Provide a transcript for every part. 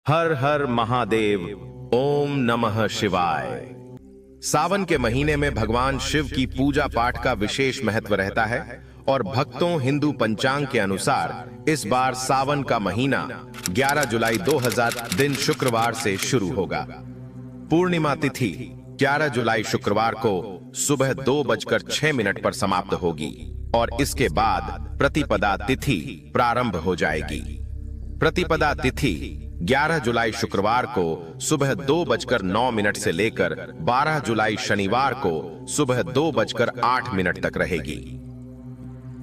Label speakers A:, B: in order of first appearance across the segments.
A: हर हर महादेव। ओम नमः शिवाय। सावन के महीने में भगवान शिव की पूजा पाठ का विशेष महत्व रहता है और भक्तों हिंदू पंचांग के अनुसार इस बार सावन का महीना 11 जुलाई 2000 दिन शुक्रवार से शुरू होगा। पूर्णिमा तिथि 11 जुलाई शुक्रवार को सुबह 2:06 पर समाप्त होगी और इसके बाद प्रतिपदा तिथि प्रारंभ हो जाएगी। प्रतिपदा तिथि 11 जुलाई शुक्रवार को सुबह 2:09 से लेकर 12 जुलाई शनिवार को सुबह 2:08 तक रहेगी।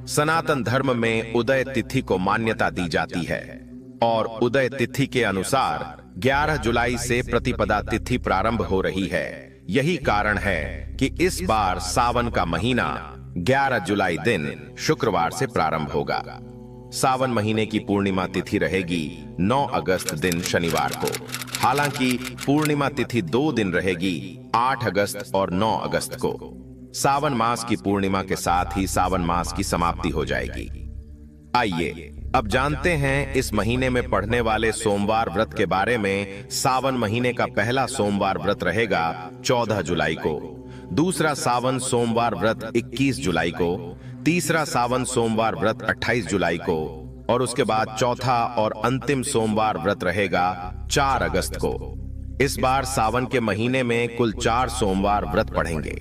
A: सनातन धर्म में उदय तिथि को मान्यता दी जाती है और उदय तिथि के अनुसार 11 जुलाई से प्रतिपदा तिथि प्रारंभ हो रही है। यही कारण है कि इस बार सावन का महीना 11 जुलाई दिन शुक्रवार से प्रारंभ होगा। सावन महीने की पूर्णिमा तिथि रहेगी 9 अगस्त दिन शनिवार को। हालांकि पूर्णिमा तिथि 2 दिन रहेगी, 8 अगस्त और 9 अगस्त को। सावन मास की पूर्णिमा के साथ ही सावन मास की समाप्ति हो जाएगी। आइए अब जानते हैं इस महीने में पढ़ने वाले सोमवार व्रत के बारे में। सावन महीने का पहला सोमवार व्रत रहेगा 14 जुलाई को, दूसरा सावन सोमवार व्रत 21 जुलाई को, तीसरा सावन सोमवार व्रत 28 जुलाई को और उसके बाद चौथा और अंतिम सोमवार व्रत रहेगा 4 अगस्त को। इस बार सावन के महीने में कुल 4 सोमवार व्रत पढ़ेंगे।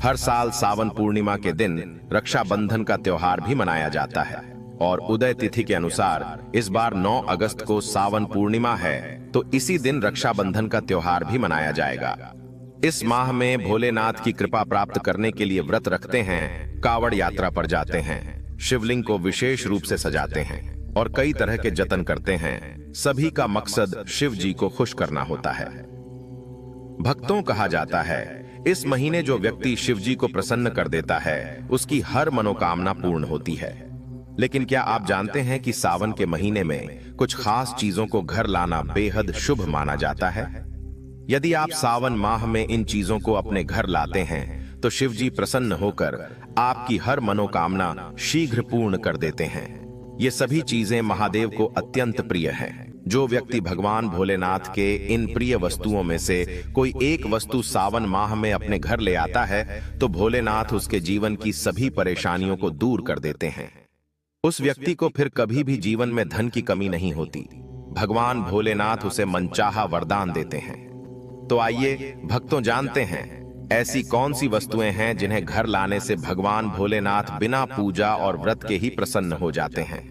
A: हर साल सावन पूर्णिमा के दिन रक्षाबंधन का त्योहार भी मनाया जाता है और उदय तिथि के अनुसार इस बार 9 अगस्त को सावन पूर्णिमा है, तो इसी दिन रक्षाबंधन का त्योहार भी मनाया जाएगा। इस माह में भोलेनाथ की कृपा प्राप्त करने के लिए व्रत रखते हैं, कावड़ यात्रा पर जाते हैं, शिवलिंग को विशेष रूप से सजाते हैं और कई तरह के जतन करते हैं। सभी का मकसद शिव जी को खुश करना होता है। भक्तों कहा जाता है इस महीने जो व्यक्ति शिव जी को प्रसन्न कर देता है उसकी हर मनोकामना पूर्ण होती है। लेकिन क्या आप जानते हैं कि सावन के महीने में कुछ खास चीजों को घर लाना बेहद शुभ माना जाता है? यदि आप सावन माह में इन चीजों को अपने घर लाते हैं तो शिव जी प्रसन्न होकर आपकी हर मनोकामना शीघ्र पूर्ण कर देते हैं। ये सभी चीजें महादेव को अत्यंत प्रिय हैं। जो व्यक्ति भगवान भोलेनाथ के इन प्रिय वस्तुओं में से कोई एक वस्तु सावन माह में अपने घर ले आता है तो भोलेनाथ उसके जीवन की सभी परेशानियों को दूर कर देते हैं। उस व्यक्ति को फिर कभी भी जीवन में धन की कमी नहीं होती। भगवान भोलेनाथ उसे मनचाहा वरदान देते हैं। तो आइए भक्तों जानते हैं ऐसी कौन सी वस्तुएं हैं जिन्हें घर लाने से भगवान भोलेनाथ बिना पूजा और व्रत के ही प्रसन्न हो जाते हैं।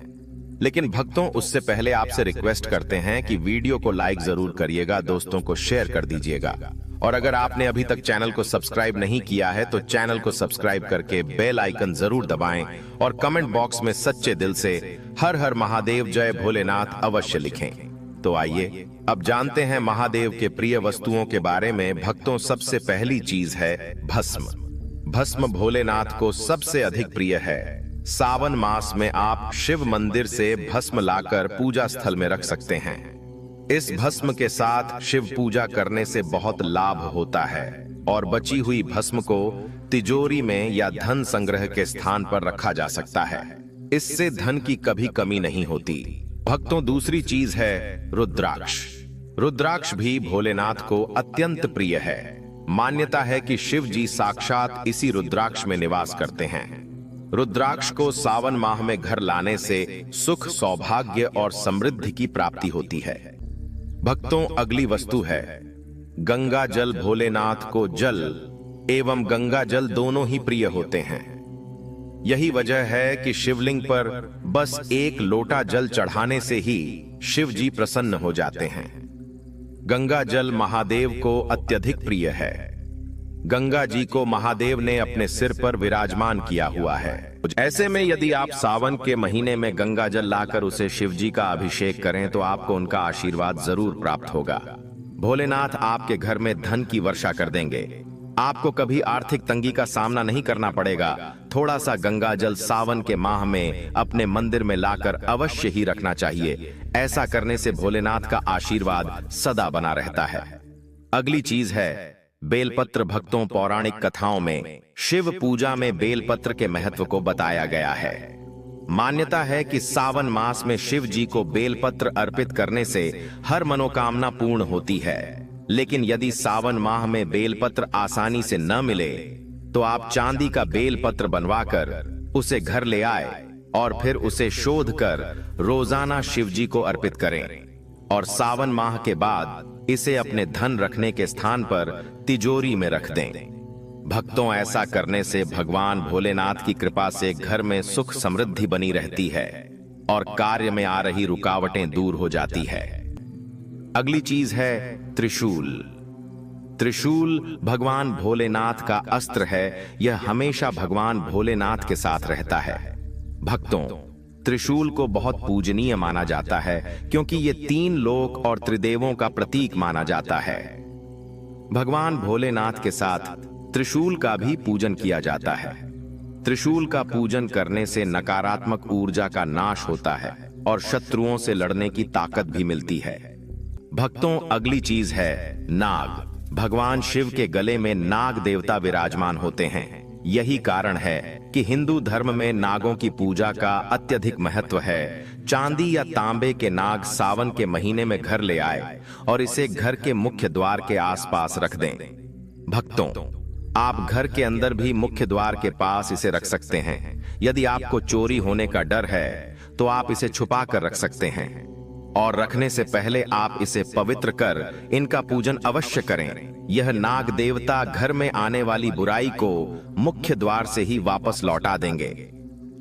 A: लेकिन भक्तों उससे पहले आपसे रिक्वेस्ट करते हैं कि वीडियो को लाइक जरूर करिएगा, दोस्तों को शेयर कर दीजिएगा और अगर आपने अभी तक चैनल को सब्सक्राइब नहीं किया है तो चैनल को सब्सक्राइब करके बेल आइकन जरूर दबाएं और कमेंट बॉक्स में सच्चे दिल से हर हर महादेव जय भोलेनाथ अवश्य लिखें। तो आइए अब जानते हैं महादेव के प्रिय वस्तुओं के बारे में। भक्तों सबसे पहली चीज है भस्म। भस्म भोलेनाथ को सबसे अधिक प्रिय है। सावन मास में आप शिव मंदिर से भस्म लाकर पूजा स्थल में रख सकते हैं। इस भस्म के साथ शिव पूजा करने से बहुत लाभ होता है और बची हुई भस्म को तिजोरी में या धन संग्रह के स्थान पर रखा जा सकता है। इससे धन की कभी कमी नहीं होती। भक्तों दूसरी चीज है रुद्राक्ष। रुद्राक्ष भी भोलेनाथ को अत्यंत प्रिय है। मान्यता है कि शिव जी साक्षात इसी रुद्राक्ष में निवास करते हैं। रुद्राक्ष को सावन माह में घर लाने से सुख, सौभाग्य और समृद्धि की प्राप्ति होती है। भक्तों अगली वस्तु है गंगा जल। भोलेनाथ को जल एवं गंगा जल दोनों ही प्रिय होते हैं। यही वजह है कि शिवलिंग पर बस एक लोटा जल चढ़ाने से ही शिव जी प्रसन्न हो जाते हैं। गंगा जल महादेव को अत्यधिक प्रिय है। गंगा जी को महादेव ने अपने सिर पर विराजमान किया हुआ है। ऐसे में यदि आप सावन के महीने में गंगा जल लाकर उसे शिव जी का अभिषेक करें तो आपको उनका आशीर्वाद जरूर प्राप्त होगा। भोलेनाथ आपके घर में धन की वर्षा कर देंगे। आपको कभी आर्थिक तंगी का सामना नहीं करना पड़ेगा। थोड़ा सा गंगा जल सावन के माह में अपने मंदिर में लाकर अवश्य ही रखना चाहिए। ऐसा करने से भोलेनाथ का आशीर्वाद सदा बना रहता है। अगली चीज है बेलपत्र। भक्तों पौराणिक कथाओं में शिव पूजा में बेलपत्र के महत्व को बताया गया है। मान्यता है कि सावन मास में शिव जी को बेलपत्र अर्पित करने से हर मनोकामना पूर्ण होती है। लेकिन यदि सावन माह में बेलपत्र आसानी से न मिले तो आप चांदी का बेलपत्र बनवाकर उसे घर ले आए और फिर उसे शोध कर रोजाना शिव जी को अर्पित करें और सावन माह के बाद इसे अपने धन रखने के स्थान पर तिजोरी में रख दें। भक्तों, ऐसा करने से भगवान भोलेनाथ की कृपा से घर में सुख समृद्धि बनी रहती है और कार्य में आ रही रुकावटें दूर हो जाती है। अगली चीज है त्रिशूल। त्रिशूल भगवान भोलेनाथ का अस्त्र है। यह हमेशा भगवान भोलेनाथ के साथ रहता है। भक्तों, त्रिशूल को बहुत पूजनीय माना जाता है क्योंकि ये 3 लोक और त्रिदेवों का प्रतीक माना जाता है। भगवान भोलेनाथ के साथ त्रिशूल का भी पूजन किया जाता है। त्रिशूल का पूजन करने से नकारात्मक ऊर्जा का नाश होता है और शत्रुओं से लड़ने की ताकत भी मिलती है। भक्तों, अगली चीज है नाग। भगवान शिव के गले में नाग देवता विराजमान होते हैं। यही कारण है कि हिंदू धर्म में नागों की पूजा का अत्यधिक महत्व है। चांदी या तांबे के नाग सावन के महीने में घर ले आए और इसे घर के मुख्य द्वार के आसपास रख दें। भक्तों, आप घर के अंदर भी मुख्य द्वार के पास इसे रख सकते हैं। यदि आपको चोरी होने का डर है तो आप इसे छुपा कर रख सकते हैं और रखने से पहले आप इसे पवित्र कर इनका पूजन अवश्य करें। यह नाग देवता घर में आने वाली बुराई को मुख्य द्वार से ही वापस लौटा देंगे।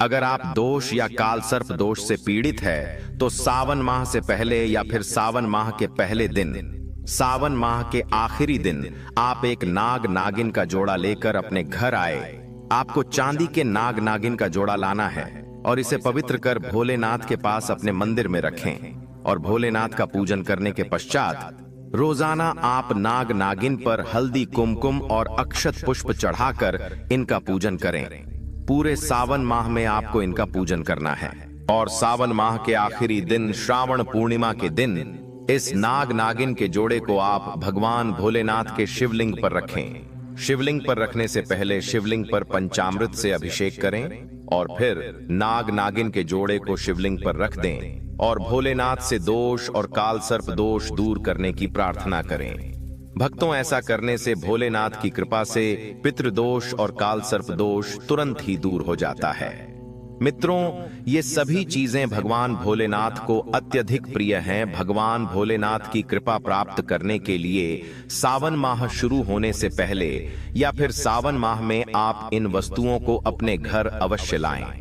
A: अगर आप दोष या काल सर्प दोष से पीड़ित है तो सावन माह से पहले या फिर सावन माह के पहले दिन, सावन माह के आखिरी दिन आप एक नाग नागिन का जोड़ा लेकर अपने घर आए। आपको चांदी के नाग नागिन का जोड़ा लाना है और इसे पवित्र कर भोलेनाथ के पास अपने मंदिर में रखें और भोलेनाथ का पूजन करने के पश्चात रोजाना आप नाग नागिन पर हल्दी, कुमकुम और अक्षत पुष्प चढ़ाकर इनका पूजन करें। पूरे सावन माह में आपको इनका पूजन करना है और सावन माह के आखिरी दिन श्रावण पूर्णिमा के दिन इस नाग नागिन के जोड़े को आप भगवान भोलेनाथ के शिवलिंग पर रखें। शिवलिंग पर रखने से पहले शिवलिंग पर पंचामृत से अभिषेक करें और फिर नाग नागिन के जोड़े को शिवलिंग पर रख दें और भोलेनाथ से दोष और काल सर्प दोष दूर करने की प्रार्थना करें। भक्तों, ऐसा करने से भोलेनाथ की कृपा से पितृदोष और काल सर्प दोष तुरंत ही दूर हो जाता है। मित्रों, ये सभी चीजें भगवान भोलेनाथ को अत्यधिक प्रिय हैं। भगवान भोलेनाथ की कृपा प्राप्त करने के लिए सावन माह शुरू होने से पहले या फिर सावन माह में आप इन वस्तुओं को अपने घर अवश्य लाएं।